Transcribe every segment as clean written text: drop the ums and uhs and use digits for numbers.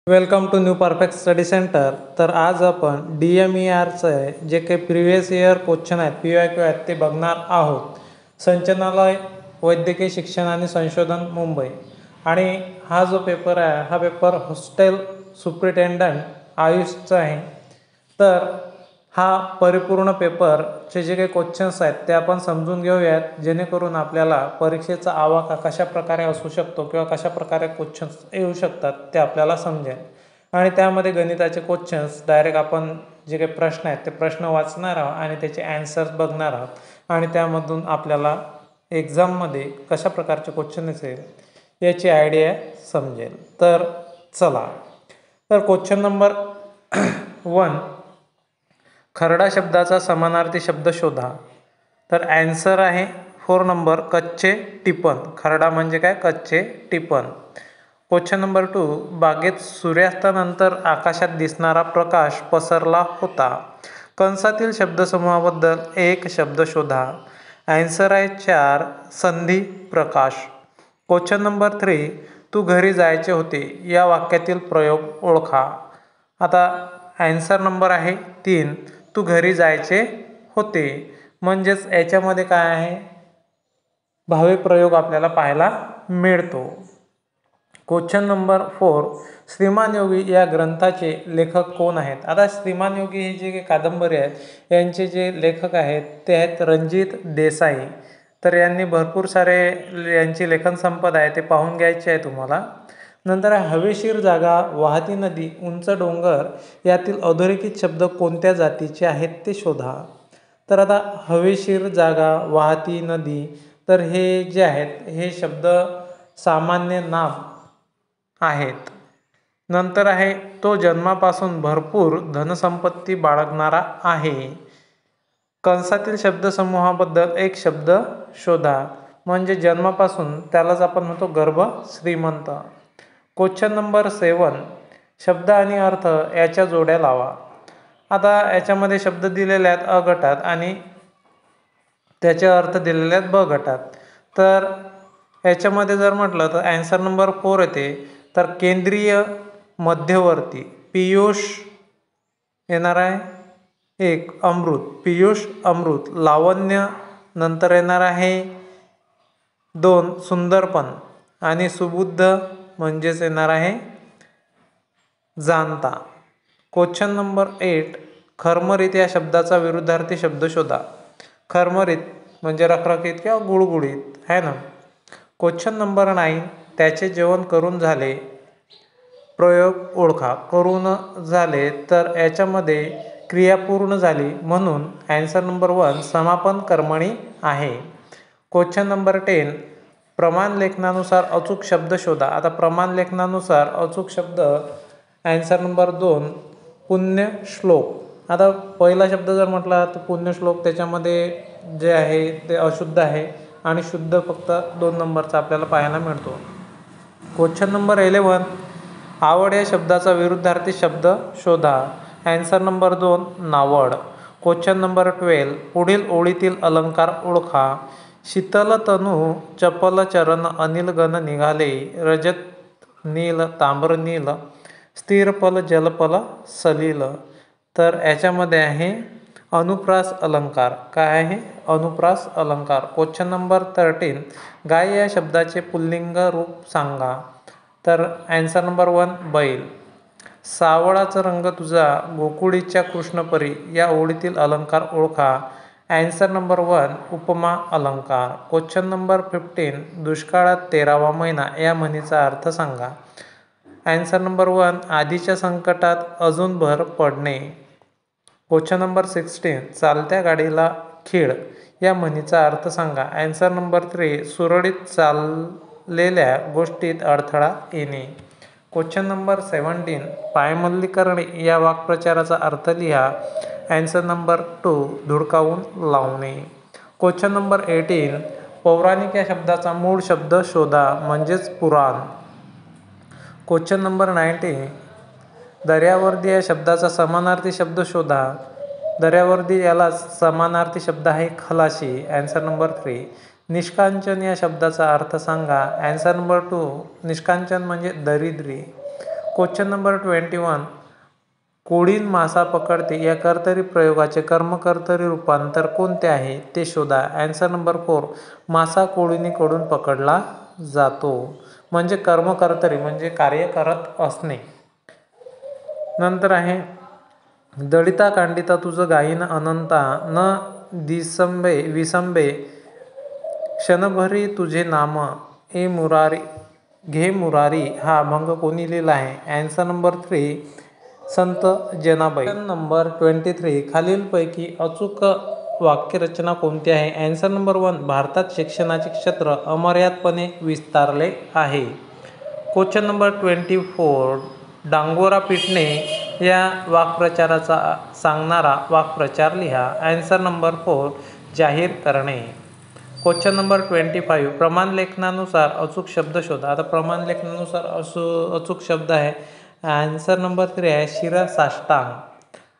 Welcome to new perfect study centre. तर आज आपण DMERचं जे काही प्रिव्हियस इयर क्वेश्चन आहेत PYQ आहेत ते बघणार आहोत. संचालनालय वैद्यकीय शिक्षण आणि संशोधन मुंबई. आणि हा जो पेपर आहे हा पेपर हॉस्टेल सुप्रिटेंडंट आयुषचा आहे. तर हा परिपूर्ण पेपरचे जे काही क्वेश्चन्स आहेत ते आपण समजून घेऊयात, जेणेकरून आपल्याला परीक्षेचा आवाका कशा प्रकारे असू शकतो किंवा कशा प्रकारे क्वेश्चन्स येऊ शकतात ते आपल्याला समजेल. आणि त्यामध्ये गणिताचे क्वेश्चन्स डायरेक्ट आपण जे काही प्रश्न आहेत ते प्रश्न वाचणार आहोत आणि त्याचे ॲन्सर्स बघणार आहोत आणि त्यामधून आपल्याला एक्झाममध्ये कशा प्रकारचे क्वेश्चन असेल याची आयडिया समजेल. तर चला, तर क्वेश्चन नंबर 1, खरडा शब्दाचा समानार्थी शब्द शोधा. तर ॲन्सर आहे 4 नंबर, कच्चे टिपण. खरडा म्हणजे काय? कच्चे टिपण. क्वेश्चन नंबर 2, बागेत सूर्यास्तानंतर आकाशात दिसणारा प्रकाश पसरला होता. कंसातील शब्दसमूहाबद्दल एक शब्द शोधा. ॲन्सर आहे 4, संधी प्रकाश. क्वेश्चन नंबर 3, तू घरी जायचे होते या वाक्यातील प्रयोग ओळखा. आता ॲन्सर नंबर आहे 3, तू घरी जायचे होते. म्हणजेच याच्यामध्ये काय आहे, भावी प्रयोग आपल्याला पाहायला मिळतो. क्वेश्चन नंबर 4, श्रीमान योगी या ग्रंथाचे लेखक कोण आहेत? आता श्रीमान योगी ही जी कादंबरी आहेत यांचे जे लेखक आहेत ते आहेत रणजित देसाई. तर यांनी भरपूर सारे यांची लेखन संपदा आहे ते पाहून घ्यायचे आहे तुम्हाला. नंतर हवेशीर जागा, वाहती नदी, उंच डोंगर यातील अधोरेखित शब्द कोणत्या जातीचे आहेत ते शोधा. तर आता हवेशीर जागा, वाहती नदी, तर हे जे आहेत हे शब्द सामान्य नाम आहेत. नंतर आहे तो जन्मापासून भरपूर धनसंपत्ती बाळगणारा आहे. कंसातील शब्दसमूहाबद्दल एक शब्द शोधा. म्हणजे जन्मापासून त्यालाच आपण म्हणतो गर्भ श्रीमंत. क्वेश्चन नंबर 7, शब्द आणि अर्थ याच्या जोड्या लावा. आता याच्यामध्ये शब्द दिलेले आहेत अ गटात आणि त्याचे अर्थ दिलेले आहेत ब गटात. तर याच्यामध्ये जर म्हटलं तर ॲन्सर नंबर 4 येते. तर केंद्रीय, मध्यवर्ती, पीयूष येणार आहे 1, अमृत, पीयूष अमृत. लावण्य नंतर येणार आहे 2, सुंदरपण. आणि सुबुद्ध म्हणजेच येणार आहे जाणता. क्वेश्चन नंबर 8, खरमरीत या शब्दाचा विरुद्धार्थी शब्द शोधा. खरमरीत म्हणजे रखरखीत किंवा गुळगुळीत आहे ना. क्वेश्चन नंबर 9, त्याचे जेवण करून झाले. प्रयोग ओळखा. करून झाले तर याच्यामध्ये क्रिया पूर्ण झाली म्हणून ॲन्सर नंबर 1, समापन कर्मणी आहे. क्वेश्चन नंबर 10, प्रमाण लेखनानुसार अचूक शब्द शोधा. आता प्रमाण लेखनानुसार अचूक शब्द ॲन्सर नंबर 2, पुण्यश्लोक. आता पहिला शब्द जर म्हटला तर पुण्यश्लोक त्याच्यामध्ये जे आहे ते अशुद्ध आहे आणि शुद्ध फक्त 2 नंबरचा आपल्याला पाहायला मिळतो. क्वेश्चन नंबर 11, आवड या शब्दाचा विरुद्धार्थी शब्द शोधा. Answer number 2, नावड. क्वेश्चन नंबर 12, पुढील ओळीतील अलंकार ओळखा. शीतल तनू चपल चरण अनिल गण निघाले. रजत नील ताम्र नील स्थिरपल जलपल सलील. तर याच्यामध्ये आहे अनुप्रास अलंकार. काय आहे? अनुप्रास अलंकार. क्वेश्चन नंबर 13, गाय या शब्दाचे पुल्लिंग रूप सांगा. तर ॲन्सर नंबर 1, बैल. सावळाचा रंग तुझा गोकुळीच्या कृष्णपरी या ओळीतील अलंकार ओळखा. ॲन्सर नंबर 1, उपमा अलंकार. क्वेश्चन नंबर 15, दुष्काळात 13वा महिना या म्हणीचा अर्थ सांगा. ॲन्सर नंबर 1, आधीच्या संकटात अजून भर पडणे. क्वेश्चन नंबर 16, चालत्या गाडीला खीळ या म्हणीचा अर्थ सांगा. ॲन्सर नंबर 3, सुरळीत चाललेल्या गोष्टीत अडथळा येणे. क्वेश्चन नंबर 17, पायमल्लीकरणे या वाक्प्रचाराचा अर्थ लिहा. ॲन्सर नंबर 2, धुडकावून लावणे. क्वेश्चन नंबर 18, पौराणिक या शब्दाचा मूळ शब्द शोधा म्हणजेच पुराण. क्वेश्चन नंबर 19, दर्यावर्दी या शब्दाचा समानार्थी शब्द शोधा. दर्यावर्दी याला समानार्थी शब्द आहे खलाशी. ॲन्सर नंबर 3, निष्कांचन या शब्दाचा अर्थ सांगा. ॲन्सर नंबर 2, निष्कांचन म्हणजे दरिद्री. Question number 21. कोळीन मासा पकडते या कर्तरी प्रयोगाचे कर्मकर्तरी रूपांतर कोणते आहे ते शोधा. Answer number 4. मासा कोळीनीकडून पकडला जातो. म्हणजे कर्मकर्तरी म्हणजे कार्य करत असणे. नंतर आहे दळिता कांडिता तुझं गायीन अनंता न दिसंबे विसंबे क्षणभरी तुझे नाम ए मुरारी घे मुरारी. हा अभंग कोणी लिहिला आहे? Answer number 3. Sant Janabai. Number 23. खालीलपैकी अचूक वाक्यरचना कोणती आहे? Answer number 1. भारतात शिक्षणाचे क्षेत्र अमर्यादपणे विस्तारले आहे. Question number 24. डांगोरा पिटणे या वाक्प्रचाराचा सांगणारा वाक्प्रचार लिहा. Answer number 4. जाहीर करणे. Question number 25. प्रमाण लेखनानुसार अचूक शब्द शोधा. आता प्रमाण लेखनानुसार अचूक शब्द आहे. आन्सर नंबर 3 आहे शिरसाष्टांग.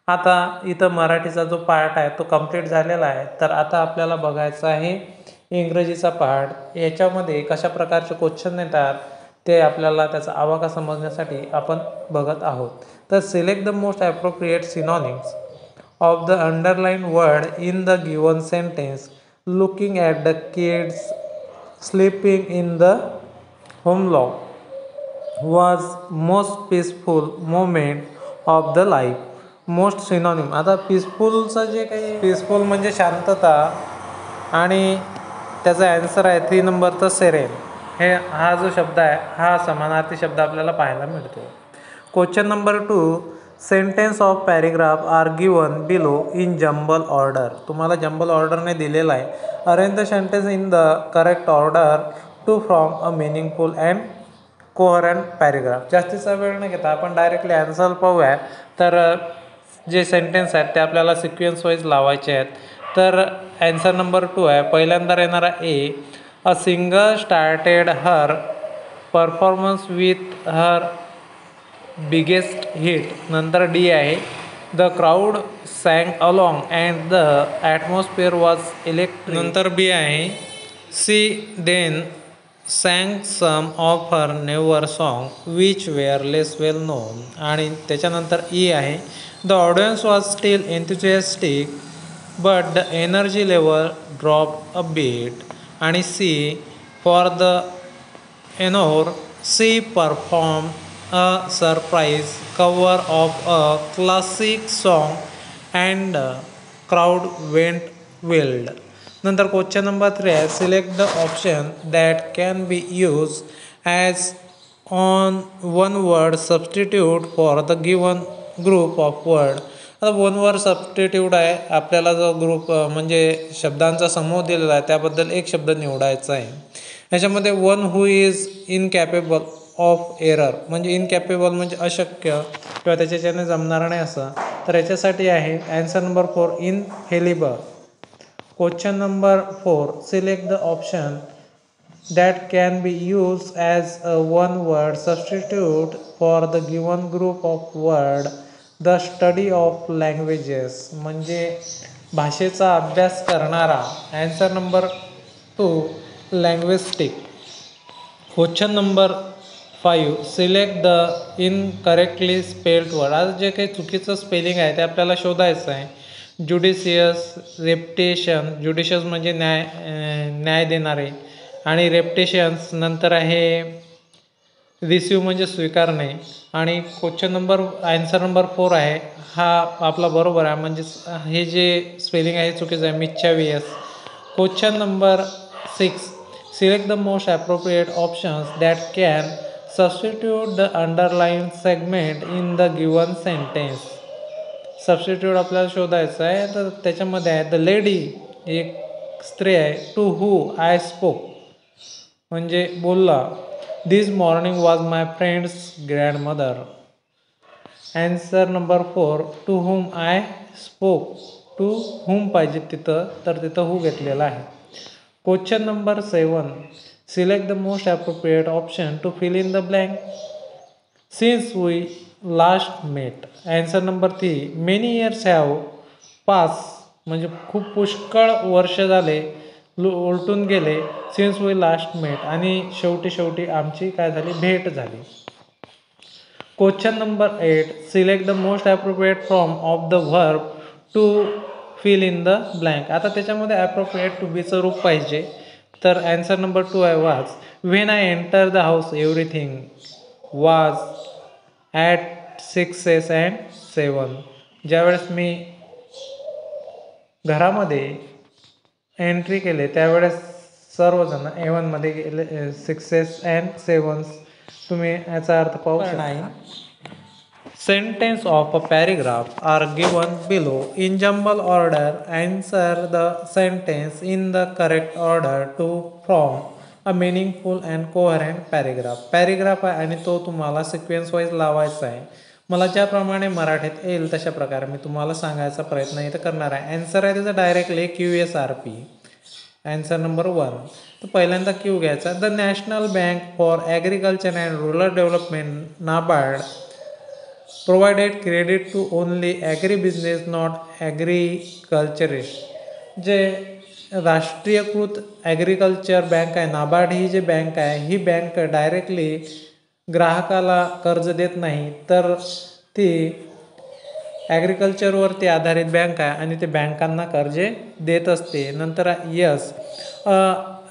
आता इथं मराठीचा जो पार्ट आहे तो कंप्लीट झालेला आहे. तर आता आपल्याला बघायचं आहे इंग्रजीचा पार्ट. याच्यामध्ये कशा प्रकारचे क्वेश्चन येतात ते आपल्याला त्याचा आवाका समजण्यासाठी आपण बघत आहोत. तर select the most appropriate synonyms of the underline word in the given sentence. Looking at the kids sleeping in the hammock was most peaceful moment of the life. Most synonym. आता पीसफुलचं जे काही पीसफुल म्हणजे शांतता आणि त्याचा answer आहे 3 नंबरचं सेरेन. हा जो शब्द आहे हा समानार्थी शब्द आपल्याला पाहायला मिळतो. Question number 2. Sentence of paragraph are given below in jumble order. तुम्हाला जंबल ऑर्डरने दिलेला आहे. Arrange the sentence in the correct order to from a meaningful and coherent paragraph. जास्तीचा वेळ न घेता आपण डायरेक्टली ॲन्सर पाहूया. तर जे सेंटेन्स आहेत ते आपल्याला सिक्वेन्स वाईज लावायचे आहेत. तर ॲन्सर नंबर 2 आहे. पहिल्यांदा येणारा A. A singer started her performance with her biggest hit. नंतर डी आहे the crowd sang along and the atmosphere was electric. नंतर बी आहे C then sang some of her newer song which were less well known. आणि त्याच्यानंतर E आहे the audience was still enthusiastic but the energy level drop a beat. आणि C for the encore she perform a surprise cover of a classic song and crowd went wild. नंतर question number 3 आहे select the option that can be use as on one word substitute for the given group of word. आता one word substitute आहे. आपल्याला जो group म्हणजे शब्दांचा समूह दिलेला आहे त्याबद्दल एक शब्द निवडायचा आहे. याच्यामध्ये one who is incapable of error. म्हणजे इनकॅपेबल म्हणजे अशक्य किंवा त्याच्याने जमणार नाही असं. तर याच्यासाठी आहे answer number 4 infallible. Question number 4. Select the option that can be use as a one word substitute for the given group of word. The study of languages म्हणजे भाषेचा अभ्यास करणारा. Answer number 2 linguistic. Question number 5. Select the incorrectly spelled word. आज जे काही चुकीचं spelling आहे ते आपल्याला शोधायचं आहे. ज्युडिशियस, रेप्टेशन. ज्युडिशियस म्हणजे न्याय देणारे आणि रेप्टेशन्स. नंतर आहे रिसिव्ह म्हणजे स्वीकारणे. आणि क्वेश्चन नंबर ॲन्सर नंबर 4 आहे हा आपला बरोबर आहे. म्हणजे हे जे स्पेलिंग आहे चुकीचं आहे mischievous. Question number 6. Select the most appropriate options that can substitute the underline segment in the given sentence. Substitute आपल्याला शोधायचं आहे. तर त्याच्यामध्ये आहे द लेडी एक स्त्री आहे. टू हू आय स्पोक म्हणजे बोलला. This morning was my friend's grandmother. Answer number 4 to whom I spoke. To whom पाहिजे तिथं तर तिथं हू घेतलेला आहे. Question number 7. Select the most appropriate option to fill in the blank. Since we last met. Answer number 3 many years have pass म्हणजे खूप पुष्कळ वर्ष झाले उलटून गेले. सिन्स वी लास्ट मेट आणि शेवटी आमची काय झाली भेट झाली. Question number 8. Select the most appropriate form of the verb to fill in the blank. आता त्याच्यामध्ये appropriate to beचं रूप पाहिजे. तर answer number 2 आहे was. When I enter the house everything was at 6 and 7. ज्यावेळेस मी घरामध्ये एंट्री केले त्यावेळेस सर्वजण एवनमध्ये गेले 6 and 7. तुम्ही याचा अर्थ पाहू शकता. Sentence of a paragraph are given below in jumble order. Answer the sentence in the correct order to form a meaningful and coherent paragraph. Paragraph आहे आणि तो तुम्हाला सिक्वेन्स वाईज लावायचा आहे. मला ज्याप्रमाणे मराठीत येईल तशा प्रकारे मी तुम्हाला सांगायचा प्रयत्न इथं करणार आहे. आन्सर आहे त्याचा डायरेक्टली QSRP. Answer number 1. तर पहिल्यांदा क्यू घ्यायचा. The national bank for agriculture and rural development NABARD provided credit to only agri business not agriculturist. जे राष्ट्रीयकृत ॲग्रिकल्चर बँक आहे नाबार्ड ही जी बँक आहे ही बँक डायरेक्टली ग्राहकाला कर्ज देत नाही तर ती ॲग्रिकल्चरवरती आधारित बँक आहे आणि ते बँकांना कर्जे देत असते. नंतर yes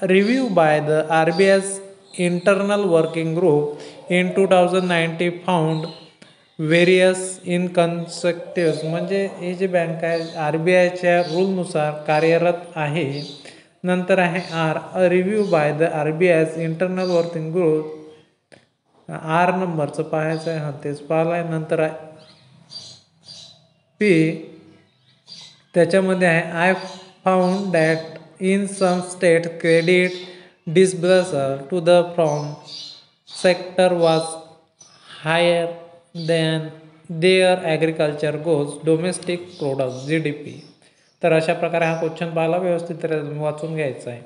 review by the RBI's internal working group in 2019 found various inconsistencies. म्हणजे ही जी बँक आहे RBIच्या रूलनुसार कार्यरत आहे. नंतर आहे a review by the RBI's internal working group. आर नंबरचं पाहायचं आहे. तेच पाहिलं आहे. नंतर आहे पी. त्याच्यामध्ये आहे I found that in some state credit disbursal to the from sector was higher than there agriculture goes domestic product GDP. तर अशा प्रकारे हा क्वेश्चन पाहायला व्यवस्थित वाचून घ्यायचा आहे.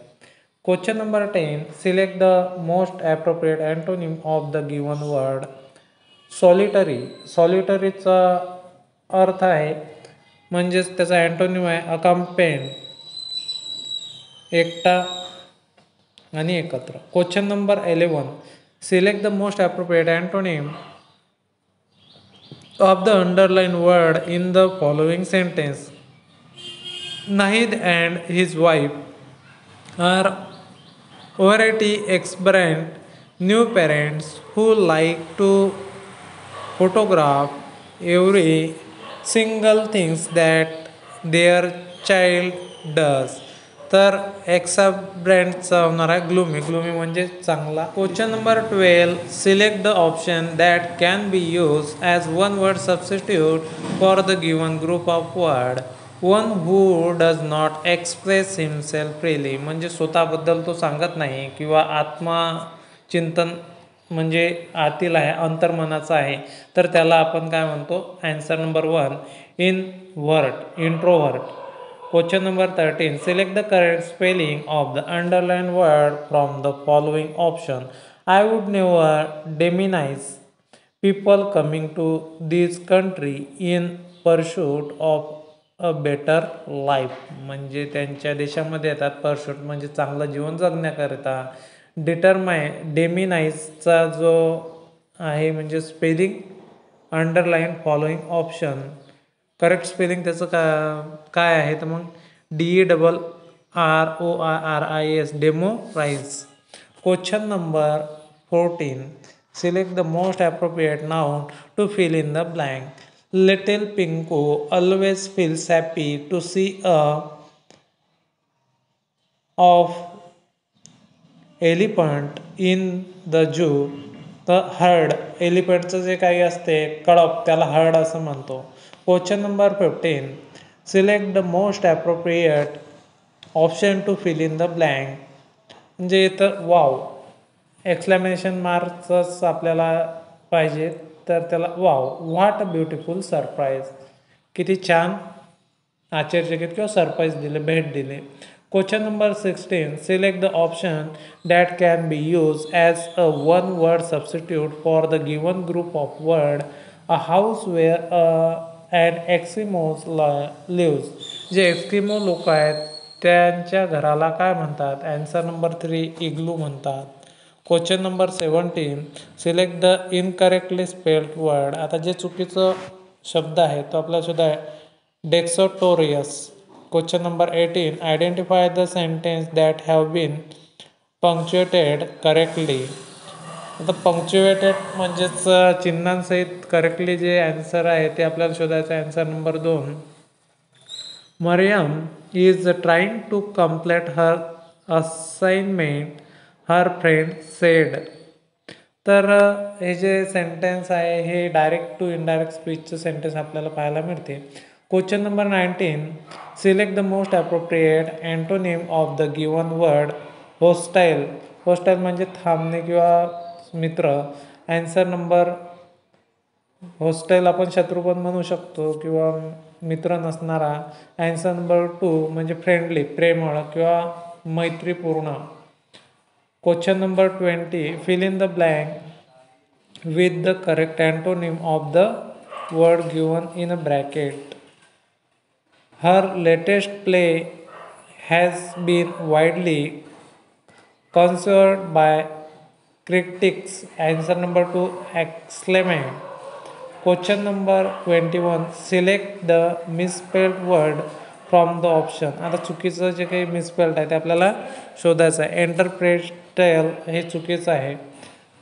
Question number 10. Select the most appropriate antonym of the given word. Solitary. सॉलिटरीचा अर्थ आहे म्हणजेच त्याचा अँटोनिम आहे अकंपेंड, एकटा आणि एकत्र. Question number 11. Select the most appropriate antonym of the underlined word in the following sentence. Nahid and his wife are already experienced new parents who like to photograph every single things that their child does. तर एक्सब्रँडचा होणार आहे gloomy. Gloomy म्हणजे चांगला. Question number 12. Select the option that can be use as one word substitute for the given group of word. One who does not express himself freely. म्हणजे स्वतःबद्दल तो सांगत नाही किंवा आत्मचिंतन म्हणजे आतील आहे, अंतर्मनाचा आहे, तर त्याला आपण काय म्हणतो. Answer number 1 invert, introvert. Question number 13. Select the correct spelling of the underlined word from the following option. I would never demonize people coming to this country in pursuit of a better life. म्हणजे त्यांच्या देशामध्ये येतात pursuit म्हणजे चांगलं जीवन जगण्याकरिता. डेमिनाइजचा जो आहे म्हणजे spelling underline following option. Correct spelling त्याचं काय आहे तर मग DERRORIS डेमोराइज. Question number 14. Select the most appropriate noun to fill in the blank. Little Pinku always feels happy to see a of elephant in the zoo. The herd. एलिफंटचं जे काही असते कळप त्याला हर्ड असं म्हणतो. Question number 15. Select the most appropriate option to fill in the blank. म्हणजे इथं वाव एक्सक्लेमेशन मार्कच आपल्याला पाहिजे तर त्याला wow what a beautiful surprise. किती छान आश्चर्यचकित किंवा सरप्राईज दिले, भेट दिले. Question number 16. Select the option that can be use as a one word substitute for the given group of word. A house where and Eskimos lives. जे Eskimo लोक आहेत त्यांच्या घराला काय म्हणतात. आन्सर नंबर 3 इग्लू म्हणतात. Question number 17, select the incorrectly spelled word. आता जे चुकीचं शब्द आहे तो आपल्याला शोधा आहे dexterous. Question number 18, identify the sentence that have been punctuated correctly. आता पंक्च्युएटेड म्हणजेच चिन्हांसहित करेक्टली जे आन्सर आहे ते आपल्याला शोधायचं आहे. Answer number 2, Mariam is trying to complete her assignment her friend said. तर हे जे सेंटेन्स आहे हे डायरेक्ट टू इनडायरेक्ट स्पीचचं सेंटेन्स आपल्याला पाहायला मिळते. Question number 19, select the most appropriate antonym of the given word hostile. Hostile म्हणजे थांबणे किंवा मित्र. आन्सर नंबर, होस्टाईल आपण शत्रू पण म्हणू शकतो किंवा मित्र नसणारा. आन्सर नंबर 2 म्हणजे फ्रेंडली, प्रेमळ किंवा मैत्रीपूर्ण. Question number 20, fill in the blank with the correct antonym of the word given in a bracket. Her latest play has been widely considered by critics. Answer number 2, exclaimant. Question number 21, select the misspelled word from the option. आता चुकीचं जे काही misspelled आहे ते आपल्याला शोधायचं आहे. इंटरप्रेटेल हे चुकीचं आहे.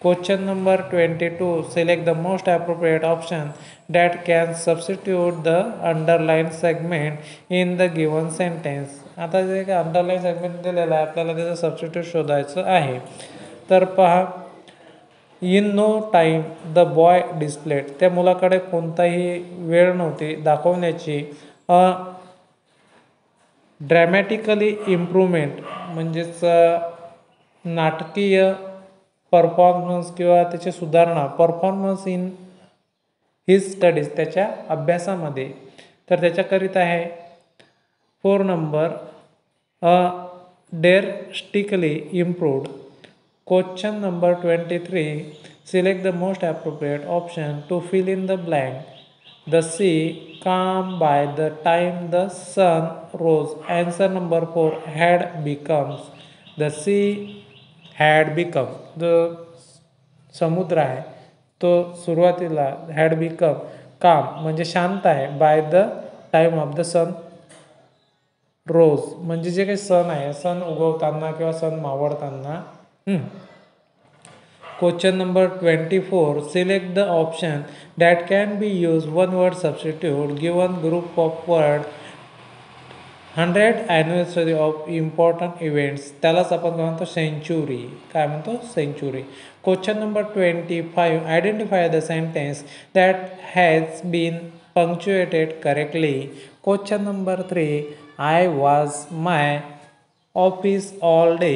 Question number 22, select the most appropriate option that can substitute the underline segment in the given sentence. आता जे काही अंडरलाईन सेगमेंट दिलेलं आहे आपल्याला त्याचं सबस्टिट्यूट शोधायचं आहे. तर पहा, in no time the boy displayed. त्या मुलाकडे कोणताही वेळ नव्हती दाखवण्याची. ड्रॅमॅटिकली इम्प्रूव्हमेंट म्हणजेच नाटकीय परफॉर्मन्स किंवा त्याची सुधारणा, परफॉर्मन्स इन हिज स्टडीज त्याच्या अभ्यासामध्ये. तर त्याच्याकरिता आहे 4 number, drastically improved. Question number 23, select the most appropriate option to fill in the blank. The sea calm by the time the sun rose. Answer number 4, had becomes. The sea had become. जो समुद्र आहे तो सुरुवातीला had become calm म्हणजे शांत आहे. by the time of the sun rose म्हणजे जे काही सन आहे, सन उगवताना किंवा सन मावळताना. Question number 24, select the option that can be used one word substitute given group of word 100th anniversary of important events. त्यालाच आपण काय म्हणतो, सेंचुरी. काय म्हणतो, century. Question number 25, identify the sentence that has been punctuated correctly. Question number 3, I was my office all day.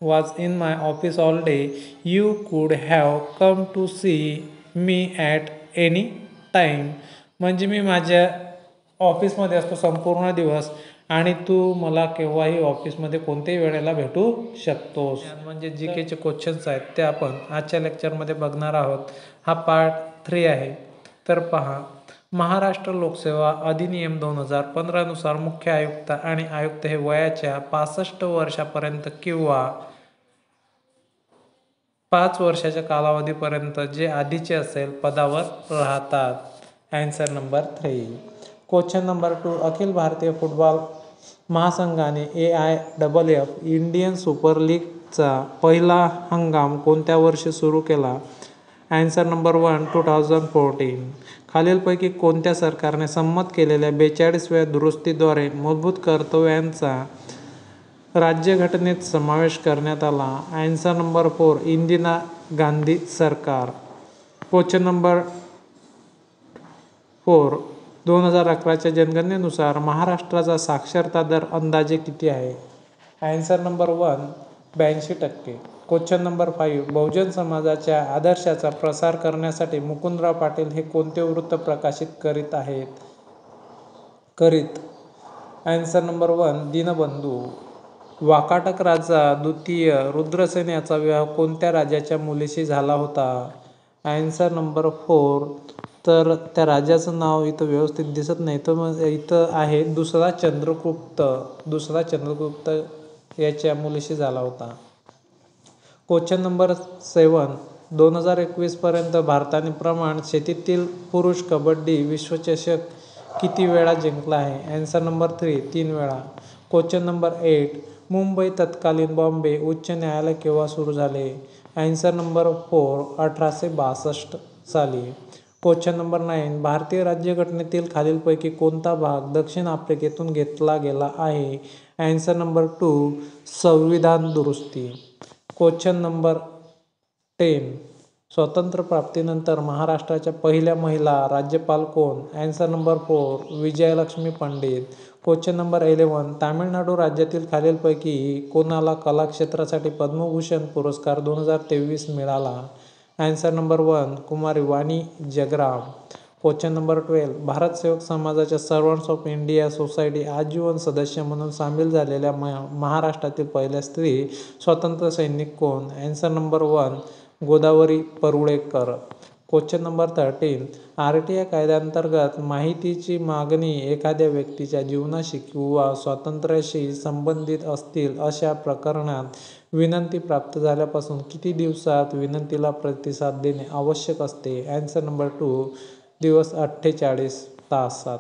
was in my office all day. You could have come to see me at any time. म्हणजे मी माझ्या ऑफिसमध्ये असतो संपूर्ण दिवस आणि तू मला केव्हाही ऑफिसमध्ये कोणत्याही वेळेला भेटू शकतोस. म्हणजे जी केचे क्वेश्चन्स आहेत ते आपण आजच्या लेक्चरमध्ये बघणार आहोत. हा पार्ट 3 आहे. तर पहा, महाराष्ट्र लोकसेवा अधिनियम 2015 नुसार मुख्य आयुक्त आणि आयुक्त हे वयाच्या 65 वर्षापर्यंत किंवा 5 वर्षाच्या कालावधीपर्यंत जे आधीचे असेल पदावर राहतात. Answer number 3. Question number 2, Akhil Bharatiya football महासंघाने AIFF इंडियन सुपर लीगचा पहिला हंगाम कोणत्या वर्षी सुरू केला. Answer number 1, 2014. खालीलपैकी कोणत्या सरकारने संमत केलेल्या 42व्या दुरुस्तीद्वारे मूलभूत कर्तव्यांचा राज्यघटनेत समावेश करण्यात आला. आन्सर नंबर 4, इंदिरा गांधी सरकार. क्वेश्चन नंबर 4, 2011च्या जनगणनेनुसार महाराष्ट्राचा साक्षरता दर अंदाजे किती आहे. Answer number 1, 82%. क्वेश्चन नंबर 5, बहुजन समाजाच्या आदर्शाचा प्रसार करण्यासाठी मुकुंदराव पाटील हे कोणते वृत्त प्रकाशित करीत. Answer number 1, Dinbandhu. वाकाटक राजा द्वितीय रुद्रसेन याचा विवाह कोणत्या राजाच्या मुलीशी झाला होता. आन्सर नंबर 4, तर त्या राजाचं नाव इथं व्यवस्थित दिसत नाही, तर मग इथं आहे दुसरा चंद्रगुप्त याच्या मुलीशी झाला होता. क्वेश्चन नंबर 7, 2021पर्यंत भारताने प्रमाण शेतीतील पुरुष कबड्डी विश्वचषक किती वेळा जिंकला आहे? ॲन्सर नंबर 3, 3 वेळा. क्वेश्चन नंबर 8, मुंबई तत्कालीन बॉम्बे उच्च न्यायालय केव्हा सुरू झाले? ॲन्सर नंबर 4, 1862 साली. क्वेश्चन नंबर 9, भारतीय राज्यघटनेतील खालीलपैकी कोणता भाग दक्षिण आफ्रिकेतून घेतला गेला आहे? ॲन्सर नंबर 2, संविधान दुरुस्ती. क्वेश्चन नंबर 10, स्वातंत्र्यप्राप्तीनंतर महाराष्ट्राच्या पहिल्या महिला राज्यपाल कोण? Answer number 4, Vijayalakshmi Pandit. Question number 11, Tamil Nadu राज्यातील खालीलपैकी कोणाला कला क्षेत्रासाठी पद्मभूषण पुरस्कार 2023 मिळाला? ॲन्सर नंबर 1, कुमारी वाणी जगराम. क्वेश्चन नंबर 12, भारत सेवक समाजाच्या सर्वंट्स ऑफ इंडिया सोसायटी आजीवन सदस्य म्हणून सामील झालेल्या महाराष्ट्रातील पहिल्या स्त्री स्वातंत्र्य सैनिक कोण? Answer number 1, Godavari Parulekar. Question number 13, RTI कायद्याअंतर्गत माहितीची मागणी एखाद्या व्यक्तीच्या जीवनाशी किंवा स्वातंत्र्याशी संबंधित असतील अशा प्रकरणात विनंती प्राप्त झाल्यापासून किती दिवसात विनंतीला प्रतिसाद देणे आवश्यक असते? ॲन्सर नंबर 2, दिवस 48 तासात.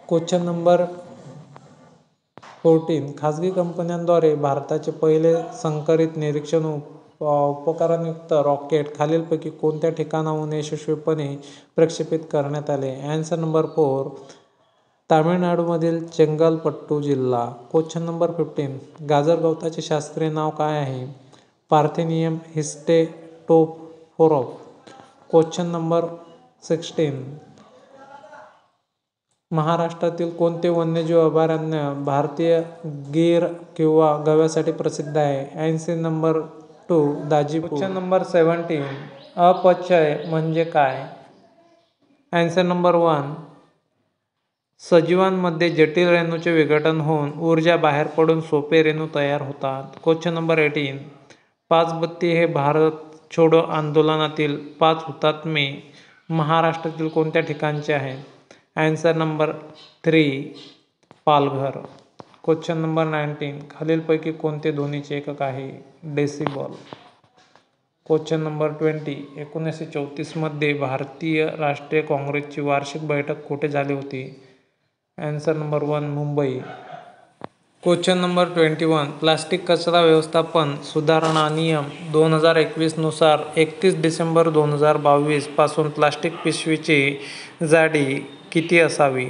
क्वेश्चन नंबर 14, खाजगी कंपन्यांद्वारे भारताचे पहिले संकरित निरीक्षण उपकरणयुक्त रॉकेट खालीलपैकी कोणत्या ठिकाणाहून यशस्वीपणे प्रक्षेपित करण्यात आले? ॲन्सर नंबर 4, तामिळनाडूमधील चेंगलपट्टू जिल्हा. क्वेश्चन नंबर 15, गाजर गवताचे शास्त्रीय नाव काय आहे? पार्थेनियम हिस्टेटोफोरम. क्वेश्चन नंबर 16, महाराष्ट्रातील कोणते वन्यजीव अभयारण्य भारतीय गीर किंवा गव्यासाठी प्रसिद्ध आहे? Answer number 2, Dajipur. Question number 17, अपचय म्हणजे काय? ॲन्सर नंबर 1, सजीवांमध्ये जटिल रेणूचे विघटन होऊन ऊर्जा बाहेर पडून सोपे रेणू तयार होतात. क्वेश्चन नंबर 18, पाचबत्ती हे भारत छोडो आंदोलनातील 5 हुतात्मे महाराष्ट्रातील कोणत्या ठिकाणचे आहेत? Answer number 3, Palghar. Question number 19, खालीलपैकी कोणते ध्वनीचे एकक आहे? डेसिबल. क्वेश्चन नंबर 20, 1934 मध्ये भारतीय राष्ट्रीय काँग्रेसची वार्षिक बैठक कुठे झाली होती? Answer number 1, Mumbai. Question number 21, plastic कचरा व्यवस्थापन सुधारणा नियम 2021 नुसार 31 डिसेंबर 2022 पासून प्लास्टिक पिशवीची जाडी किती असावी?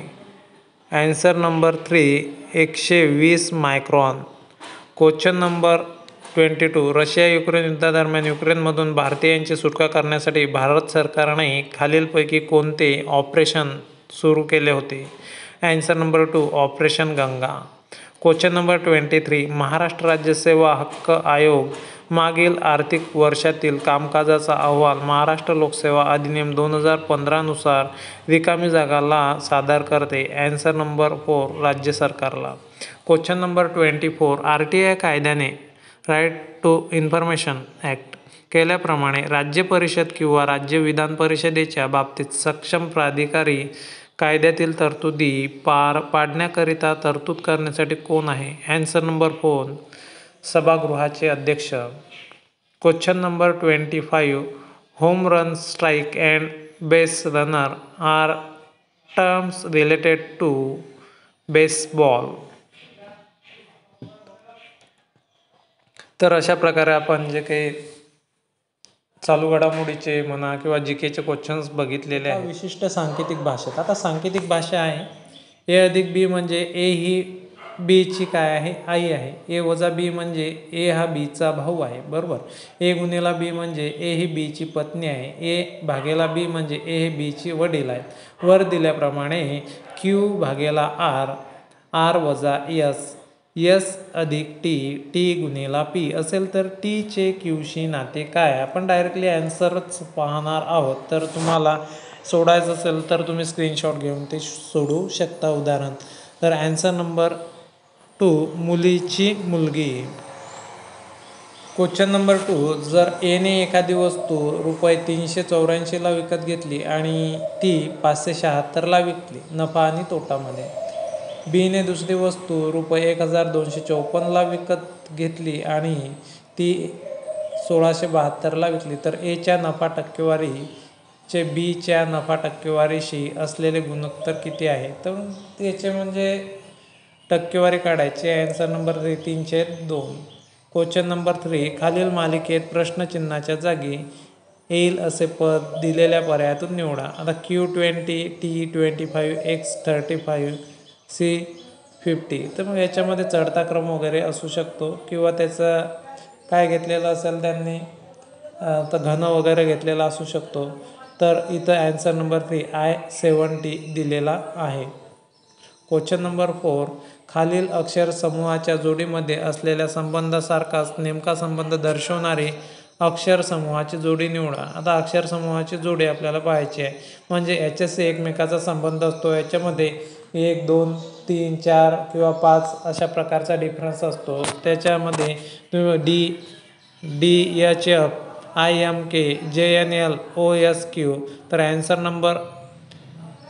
Answer number 3, 120 micron. Question number 22, Russia Ukraine युद्धादरम्यान युक्रेनमधून भारतीयांची सुटका करण्यासाठी भारत सरकारने खालीलपैकी कोणते ऑपरेशन सुरू केले होते? Answer number 2, operation Ganga. Question number 23, Maharashtra राज्य सेवा हक्क आयोग मागील आर्थिक वर्षातील कामकाजाचा अहवाल महाराष्ट्र लोकसेवा अधिनियम 2015 नुसार रिकामी जागाला सादर करते. ॲन्सर नंबर 4, राज्य सरकारला. क्वेश्चन नंबर 24, RTI कायद्याने राईट टू इन्फॉर्मेशन ॲक्ट केल्याप्रमाणे राज्य परिषद किंवा राज्य विधान परिषदेच्या बाबतीत सक्षम प्राधिकारी कायद्यातील तरतुदी पार पाडण्याकरिता तरतूद करण्यासाठी कोण आहे? ॲन्सर नंबर 4, सभागृहाचे अध्यक्ष. Question number 25, home run, strike and base runner are terms related to baseball. तर अशा प्रकारे आपण जे काही चालू घडामोडीचे म्हणा किंवा GKचे क्वेश्चन्स बघितलेले आहे विशिष्ट सांकेतिक भाषेत. आता सांकेतिक भाषा आहे A+B म्हणजे A ही Bची काय आहे? आई आहे. A-B म्हणजे A हा Bचा भाऊ आहे, बरोबर. A×B म्हणजे A ही Bची पत्नी आहे. A/B म्हणजे A हे Bची वडील आहेत. वर दिल्याप्रमाणे Q/R, R-S, S+T, T×P असेल तर T चे Qशी नाते काय? आपण डायरेक्टली ॲन्सरच पाहणार आहोत. तर तुम्हाला सोडायचं असेल तर तुम्ही स्क्रीनशॉट घेऊन ते सोडू शकता. उदाहरण, तर ॲन्सर नंबर 2, मुलीची मुलगी. क्वेश्चन नंबर 2, जर Aने एखादी वस्तू ₹384 ला विकत घेतली आणि ती 576 ला विकली, नफा आणि तोटामध्ये. Bने दुसरी वस्तू ₹1254 ला विकत घेतली आणि ती 1672ला विकली तर एच्या नफा टक्केवारीचे बीच्या नफा टक्केवारीशी असलेले गुणोत्तर किती आहे? तर याचे म्हणजे टक्केवारी काढायची. Answer number 3/2. क्वेश्चन नंबर 3, खालील मालिकेत प्रश्नचिन्हाच्या जागी येईल असे पद दिलेल्या पर्यायातून निवडा. आता Q20, T25, X35, C50. तर मग याच्यामध्ये चढता क्रम वगैरे असू शकतो किंवा त्याचं काय घेतलेलं असेल त्यांनी तर घन वगैरे घेतलेला असू शकतो. तर इथं आन्सर नंबर 3 I70 दिलेला आहे. क्वेश्चन नंबर 4, खालील अक्षर समूहाच्या जोडीमध्ये असलेल्या संबंधासारखाच नेमका संबंध दर्शवणारी अक्षर समूहाची जोडी निवडा. आता अक्षर समूहाची जोडी आपल्याला पाहायची आहे. म्हणजे याच्याशी एकमेकाचा संबंध असतो. याच्यामध्ये 1, 2, 3, 4 किंवा 5 अशा प्रकारचा डिफरन्स असतो. त्याच्यामध्ये DHF, IMK, JNL, OSQ. तर आन्सर नंबर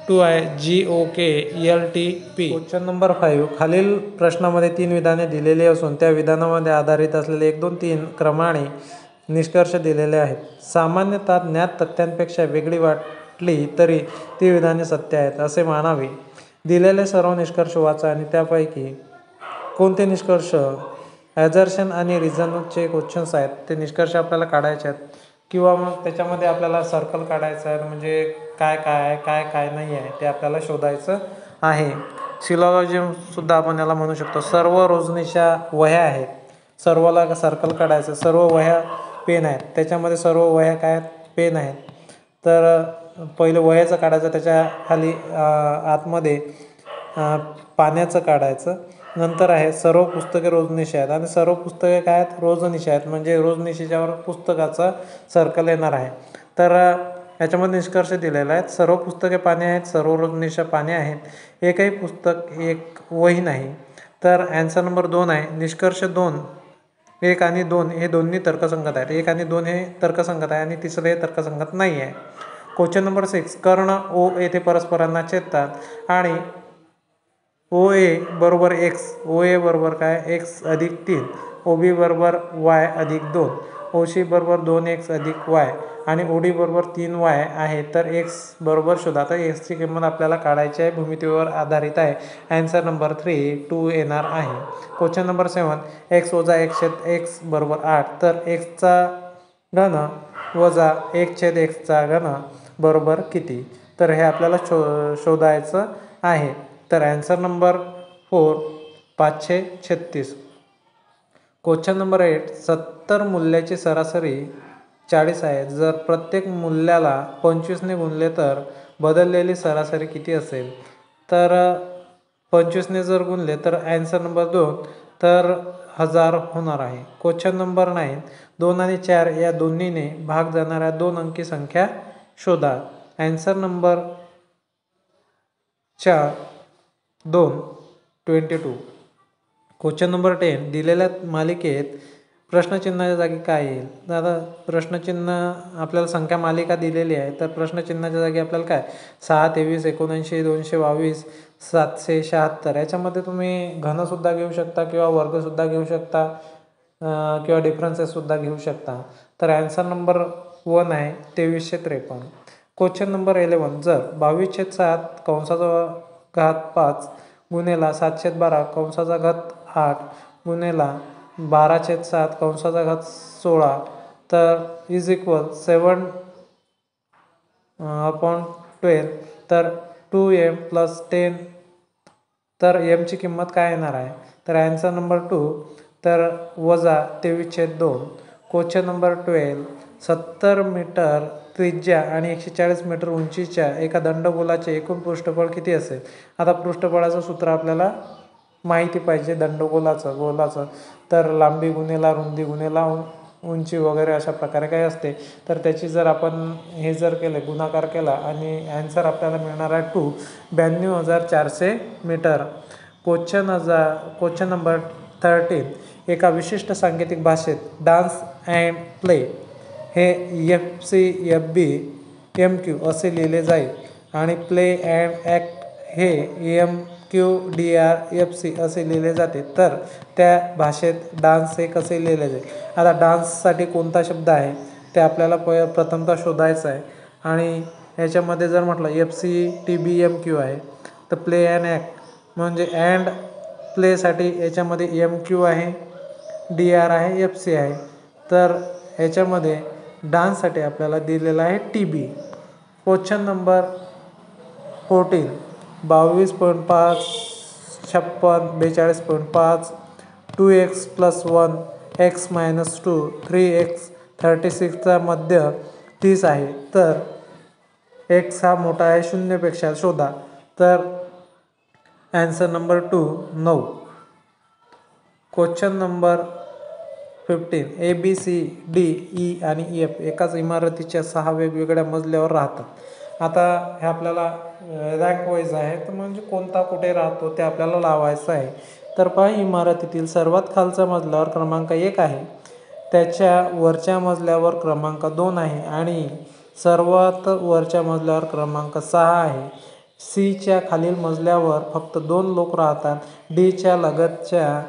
2 आहे GOKLTP. क्वेश्चन नंबर 5, खालील प्रश्नामध्ये 3 विधाने दिलेली असून त्या विधानामध्ये आधारित असलेले 1, 2, 3 क्रमाने निष्कर्ष दिलेले आहेत. सामान्यतः ज्ञात तथ्यांपेक्षा वेगळी वाटली तरी ती विधाने सत्य आहेत असे मानावे. दिलेले सर्व निष्कर्ष वाचा आणि त्यापैकी कोणते निष्कर्ष ॲझर्शन आणि रिझनचे क्वेश्चन्स आहेत ते निष्कर्ष आपल्याला काढायचे आहेत किंवा मग त्याच्यामध्ये आपल्याला सर्कल काढायचं आहे. म्हणजे काय काय आहे काय नाही आहे ते आपल्याला शोधायचं आहे. सिलॉजिझमसुद्धा आपण याला म्हणू शकतो. सर्व रोजनिशा वह्या आहेत. सर्वला सर्कल काढायचं. सर्व वह्या पेन आहेत. त्याच्यामध्ये सर्व वह्या काय आहेत? पेन आहेत. तर पहिलं वह्याचं काढायचं. त्याच्या खाली आतमध्ये पाण्याचं काढायचं. नंतर आहे सर्व पुस्तके रोजनिशी आहेत आणि सर्व पुस्तके काय आहेत? रोजनिशी आहेत. म्हणजे रोजनिशीच्यावर पुस्तकाचं सर्कल येणार आहे. तर याच्यामध्ये निष्कर्ष दिलेला आहे. सर्व पुस्तके पाने आहेत. सर्व रोजनिशा पाने आहेत. एकही पुस्तक एक वही नाही. तर आन्सर नंबर 2 आहे. निष्कर्ष 2, 1 आणि 2 हे दोन्ही तर्कसंगत आहेत. 1 आणि 2 हे तर्कसंगत आहे आणि तिसरे हे तर्कसंगत नाही आहे. क्वेश्चन नंबर 6, कर्ण O येथे परस्परांना छेदतात आणि OA बरोबर X, OA बरोबर काय? X अधिक 3, OB बरोबर Y अधिक 2, OC बरोबर 2X अधिक Y आणि OD बरोबर 3Y आहे. तर X बरोबर शोधा. तर Xची किंमत आपल्याला काढायची आहे. भूमितीवर आधारित आहे. आन्सर नंबर 3 2 येणार आहे. क्वेश्चन नंबर 7, X वजा X बरोबर 8. तर Xचा घन वजा 1/Xचा घन बरोबर किती? तर हे आपल्याला शोधायचं आहे. तर आन्सर नंबर 4 536. क्वेश्चन नंबर 8, 70 मूल्याची सरासरी 40 आहे. जर प्रत्येक मूल्याला 25ने गुणले तर बदललेली सरासरी किती असेल? तर 25ने जर गुणले तर आन्सर नंबर 2 तर 1000 होणार आहे. क्वेश्चन नंबर 9, 2 आणि 4 या दोन्हीने भाग जाणाऱ्या 2 अंकी संख्या शोधा. Answer number 4 2 22. क्वेश्चन नंबर 10, दिलेल्या मालिकेत प्रश्नचिन्हाच्या जागी काय येईल? आता प्रश्नचिन्ह आपल्याला संख्या मालिका दिलेली आहे. तर प्रश्नचिन्हाच्या जागी आपल्याला काय? 6, 23, 79, 222, 776. याच्यामध्ये तुम्ही घनसुद्धा घेऊ शकता किंवा वर्गसुद्धा घेऊ शकता किंवा डिफरन्सेससुद्धा घेऊ शकता. तर आन्सर नंबर 1 आहे 2353. क्वेश्चन नंबर 11, जर 22/7 कंसाचा घात 5 गुणेला 7/12 कंसाचा घात 8 गुणेला 12/7 कंसाचा घात 16 तर इज इक्वल 7/12 तर 2m + 10. तर mची किंमत काय येणार आहे? तर आन्सर नंबर 2 तर वजा 23/2. क्वेश्चन नंबर 12, 70 मीटर त्रिज्या आणि 140 मीटर उंचीच्या एका दंडगोलाचे एकूण पृष्ठफळ किती असेल? आता पृष्ठफळाचं सूत्र आपल्याला माहिती पाहिजे गोलाचं. तर लांबी गुणेला रुंदी गुणेला उंची वगैरे अशा प्रकारे काय असते. तर त्याची जर आपण हे जर केलं गुणाकार केला आणि आन्सर आपल्याला मिळणार आहे 92,400 मीटर. क्वेश्चन नंबर 13, एका विशिष्ट सांकेतिक भाषेत डान्स अँड प्ले हे FCFB MQ असे लिहिले जाईल आणि प्ले अँड ॲक्ट हे DRFC असे लिहिले जाते, तर त्या भाषेत डान्स हे कसे लिहिले जाईल. आता डान्ससाठी कोणता शब्द आहे ते आपल्याला प्रथमतः शोधायचं आहे. आणि याच्यामध्ये जर म्हटलं FCTBMQ आहे, तर प्ले अँड ॲक्ट म्हणजे अँड प्लेसाठी याच्यामध्ये MQ आहे, DR आहे, FC आहे. तर ह्याच्यामध्ये डान्ससाठी आपल्याला दिलेला आहे TB. Question number 14 22.5 56 42.5 2x + 1 x - 2 3x 36चा मध्य 30 आहे, तर x हा मोठा आहे 0 पेक्षा शोधा. तर answer number 2 9. Question number 15 ABCDE आणि EF एकाच इमारतीच्या 6 वेगवेगळ्या मजल्यावर राहतात. आता हे आपल्याला रँक वाईज आहे, तर म्हणजे कोणता कुठे राहतो ते आपल्याला लावायचं आहे. तर पहा, इमारतीतील सर्वात खालच्या मजल्यावर क्रमांक 1 आहे, त्याच्या वरच्या मजल्यावर क्रमांक 2 आहे आणि सर्वात वरच्या मजल्यावर क्रमांक 6 आहे. Cच्या खालील मजल्यावर फक्त 2 लोक राहतात. Dच्या लगतच्या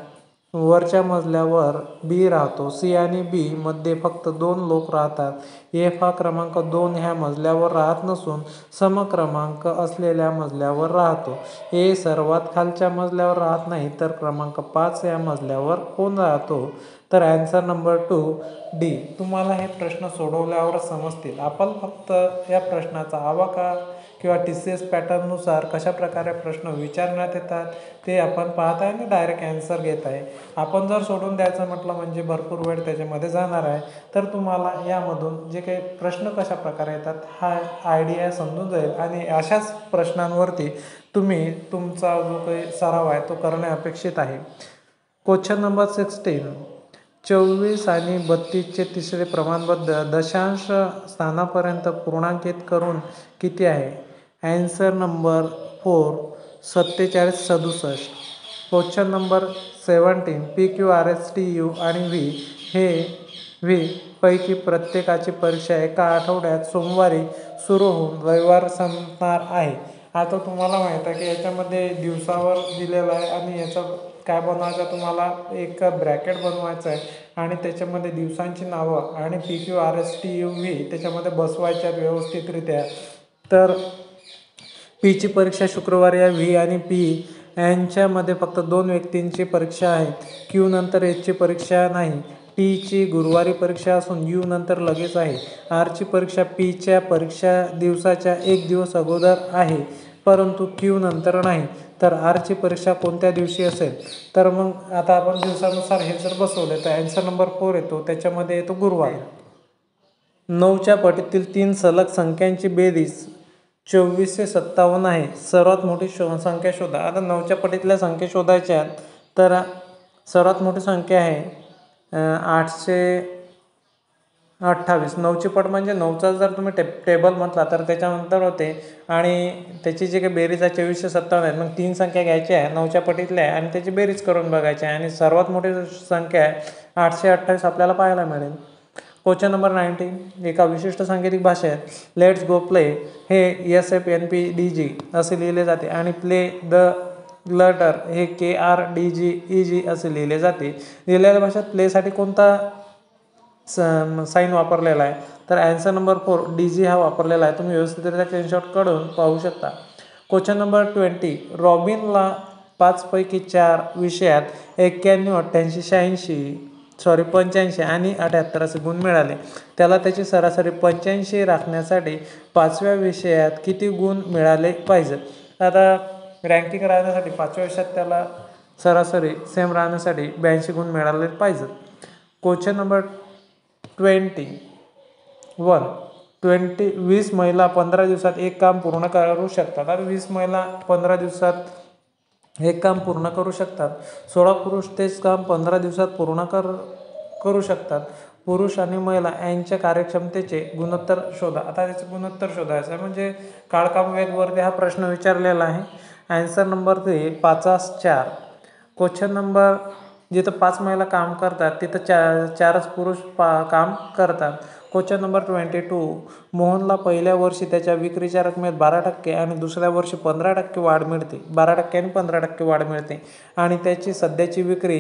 वरच्या मजल्यावर B राहतो. C आणि B मध्ये फक्त 2 लोक राहतात. F हा क्रमांक 2 ह्या मजल्यावर राहत नसून समक्रमांक असलेल्या मजल्यावर राहतो. A सर्वात खालच्या मजल्यावर राहत नाही, तर क्रमांक 5 या मजल्यावर कोण राहतो. तर ॲन्सर नंबर 2 D. तुम्हाला हे प्रश्न सोडवल्यावर समजतील. आपण फक्त या प्रश्नाचा आवाका किंवा TCS पॅटर्ननुसार कशा प्रकारे प्रश्न विचारण्यात येतात ते आपण पाहत आहे आणि डायरेक्ट ॲन्सर घेत आहे. आपण जर सोडून द्यायचं म्हटलं म्हणजे भरपूर वेळ त्याच्यामध्ये जाणार आहे. तर तुम्हाला यामधून जे काही प्रश्न कशा प्रकारे येतात हा आयडिया समजून जाईल आणि अशाच प्रश्नांवरती तुम्ही तुमचा जो काही सराव आहे तो करणे अपेक्षित आहे. क्वेश्चन नंबर 16 24 आणि 32चे तिसरे प्रमाणबद्ध दशांश स्थानापर्यंत पूर्णांकित करून किती आहे. Answer number 4 47 67. Question number 17 PQRSTU आणि व्ही पैकी प्रत्येकाची परीक्षा एका आठवड्यात सोमवारी सुरू होऊन रविवार संपणार आहे. आता तुम्हाला माहीत आहे की याच्यामध्ये दिवसावर दिलेलं आहे आणि याचा काय बनवायचं, तुम्हाला एक ब्रॅकेट बनवायचं आहे आणि त्याच्यामध्ये दिवसांची नावं आणि PQRSTUV त्याच्यामध्ये बसवायच्या व्यवस्थितरित्या. तर Pची परीक्षा शुक्रवारी आहे. V आणि P यांच्यामध्ये फक्त 2 व्यक्तींची परीक्षा आहे. Q नंतर Hची परीक्षा नाही. Tची गुरुवारी परीक्षा असून U नंतर लगेच आहे. Rची परीक्षा Pच्या परीक्षा दिवसाच्या 1 दिवस अगोदर आहे, परंतु Q नंतर नाही. तर Rची परीक्षा कोणत्या दिवशी असेल. तर मग आता आपण दिवसानुसार हे जर बसवले तर ॲन्सर नंबर 4 येतो, त्याच्यामध्ये येतो गुरुवार. 9च्या पटीतील 3 सलग संख्यांची बेरीज 2457 आहे. सर्वात मोठी संख्या शोधा. आता 9च्या पटीतल्या संख्या शोधायच्या तर सर्वात मोठी संख्या आहे 828. 9ची पट म्हणजे 9चा जर तुम्ही टेबल म्हटला तर त्याच्यानंतर होते आणि त्याची जी काही बेरीज आहे 2457 आहे. मग 3 संख्या घ्यायच्या आहे 9च्या पटीतल्या आणि त्याची बेरीज करून बघायची आहे आणि सर्वात मोठी संख्या आहे 828 आपल्याला पाहायला मिळेल. क्वेश्चन नंबर 19 एका विशिष्ट सांकेतिक भाषेत लेट्स गो प्ले हे SFNPDG असे लिहिले जाते आणि प्ले द लटर हे KRDGEG असे लिहिले जाते. दिलेल्या भाषेत प्लेसाठी कोणता साईन वापरलेला आहे. तर ॲन्सर नंबर 4 DG हा वापरलेला आहे. तुम्ही व्यवस्थितरित्या स्क्रीनशॉट काढून पाहू शकता. क्वेश्चन नंबर 20 रॉबिनला 5 पैकी 4 विषयात 91 88 85 आणि 78 असे गुण मिळाले. त्याला त्याची सरासरी 85 राखण्यासाठी 5व्या विषयात किती गुण मिळाले पाहिजेत. आता रँकिंग राहण्यासाठी 5व्या विषयात त्याला सरासरी सेम राहण्यासाठी 82 गुण मिळाले पाहिजेत. क्वेश्चन नंबर 20 महिला 15 दिवसात एक काम पूर्ण करू शकतात. आता 20 महिला 15 दिवसात एक काम पूर्ण करू शकतात. 16 पुरुष तेच काम 15 दिवसात पूर्ण करू शकतात. पुरुष आणि महिला यांच्या कार्यक्षमतेचे गुणोत्तर शोधा. आता त्याचे गुणोत्तर शोधायचं आहे म्हणजे काळकाम वेगवरती हा प्रश्न विचारलेला आहे. Answer number 3 5/4. क्वेश्चन नंबर जिथं 5 महिला काम करतात तिथं 4च पुरुष काम करतात. क्वेश्चन नंबर 22, मोहनला पहिल्या वर्षी त्याच्या विक्रीच्या रकमेत 12% आणि दुसऱ्या वर्षी 15% वाढ मिळते. 12% आणि 15% वाढ मिळते आणि त्याची सध्याची विक्री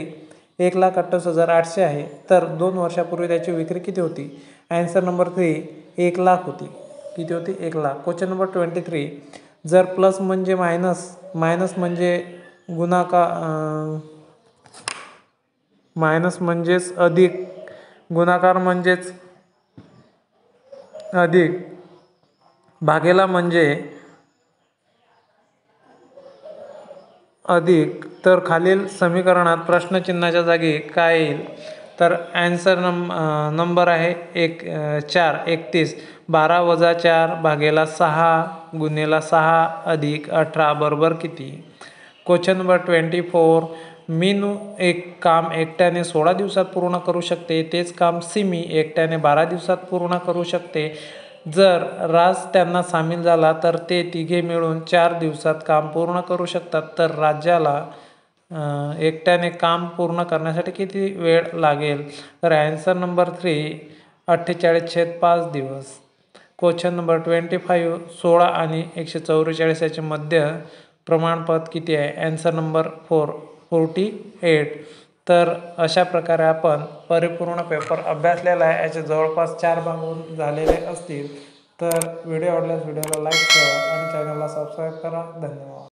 1,28,800 आहे. तर 2 वर्षापूर्वी त्याची विक्री किती होती? ॲन्सर नंबर 3, 1,00,000 होती. किती होती? 1,00,000. क्वेश्चन नंबर 23, जर प्लस म्हणजे मायनस, मायनस म्हणजे मायनस म्हणजेच अधिक, गुणाकार म्हणजेच अधिक, भागेला म्हणजे अधिक, तर खालील समीकरणात प्रश्नचिन्हाच्या जागी काय येईल? तर ॲन्सर नंबर आहे 4, 31. 12 वजा 4 भागेला 6 गुणेला 6 अधिक 18 बरोबर किती? क्वेश्चन नंबर 24, मीनू एक काम एकट्याने 16 दिवसात पूर्ण करू शकते. तेच काम सिमी एकट्याने 12 दिवसात पूर्ण करू शकते. जर राज त्यांना सामील झाला तर ते तिघे मिळून 4 दिवसात काम पूर्ण करू शकतात. तर राज्याला एकट्याने काम पूर्ण करण्यासाठी किती वेळ लागेल? तर ॲन्सर नंबर 3, 48/5 दिवस. क्वेश्चन नंबर 25, 16 आणि 144 याचे मध्य प्रमाणपद किती आहे? Answer number 4, 48. तर अशा प्रकारे आपण परिपूर्ण पेपर अभ्यासलेला आहे. याचे जवळपास 4 भाग झालेले असतील. तर व्हिडिओ आवडल्यास व्हिडिओला लाईक करा आणि चॅनलला सबस्क्राईब करा. धन्यवाद.